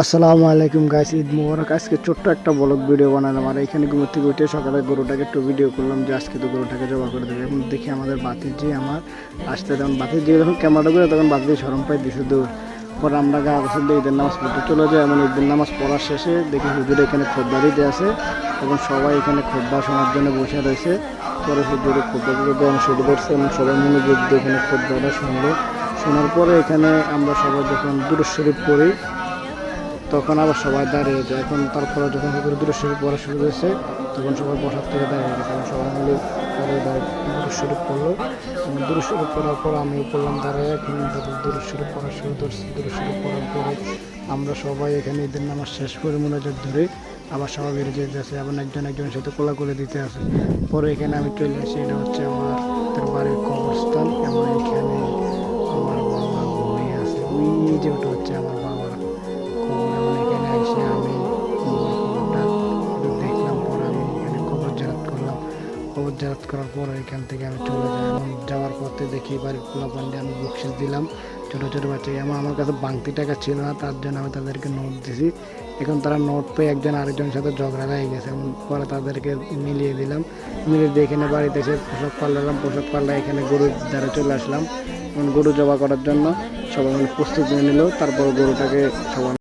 আসসালামু আলাইকুম গাইস, ঈদ মোবারক। আজকে ছোট্ট একটা ব্লগ ভিডিও বানালাম আর এখানে ঘুম থেকে উঠে সকালে গরুটাকে একটু ভিডিও করলাম যে আজকে তো গরুটাকে জবা করে দেবে। এখন দেখি আমাদের বাতিজি আমার আসতে, তখন বাতিজি যখন ক্যামেরাটা করে তখন বাতিজি শরম পাই দিছে দূর। পরে আমরা গা বছর দিয়ে ঈদের নামাজ পড়তে চলে যাই। এমন ঈদের নামাজ পড়ার শেষে দেখি হুজুর এখানে খোদ্া দিতে আছে এবং সবাই এখানে খোদ্া শোনার জন্য বসে রয়েছে। পরে হুজুরে খোদ্াগুলো দেওয়া শুরু করছে এবং সবাই মনোযোগ দিয়ে এখানে খোদ্াটা শুনলো। শোনার পরে এখানে আমরা সবাই যখন দুরূদ শরীফ পড়ি তখন আবার সবাই দাঁড়িয়ে যায়। এখন তারপরে যখন হুজুর দুরূদ শরীফ পড়া শুরু হয়েছে তখন সবাই বসার থেকে দাঁড়িয়ে গেছে এবং সবাই মিলে পরে দুরূদ শরীফ পড়লো এবং দুরূদ শরীফ পড়ার পর আমিও পড়লাম দাঁড়িয়ে। এখন তাদের দুরূদ শরীফ পড়া শুরু করছি। দুরূদ শরীফ পড়ার পরে আমরা সবাই এখানে ঈদের নামাজ শেষ করে মোনাজাত ধরে আবার সবাই বেরিয়ে যেতে আছে, আবার একজনের সাথে কোলাকুলি দিতে আছে। পরে এখানে আমি চলে আসি, এটা হচ্ছে আমার বাড়ির কবরস্থান এবং এখানে আমার বাবা ঘুমিয়ে আছে। ওই যে ওটা হচ্ছে আমার বাবার কবর। এবং এখানে এসে আমি কবরটা দেখলাম, পরে আমি এখানে কবর জিয়ারত করলাম। কবর জিয়ারত করার পরে এখান থেকে আমি চলে যাই এবং যাওয়ার পথে দেখি বাড়ির পোলাপানকে আমি বকশিস দিলাম। ছোটো ছোটো বাচ্চাকে আমার কাছে বাংতি টাকা ছিল না, তার জন্য আমি তাদেরকে নোট দিছি। এখন তারা নোট পেয়ে একজন আরেকজনের সাথে ঝগড়া হয়ে গেছে এবং পরে তাদেরকে মিলিয়ে দিলাম। মিলিয়ে দিয়ে এখানে বাড়িতে এসে পোশাক পাল্টালাম। পোশাক পাল্টা এখানে গরুর দ্বারা চলে আসলাম এবং গরু জবা করার জন্য সবাই মিলে প্রস্তুতি নিয়ে নিল। তারপর গরুটাকে সবাই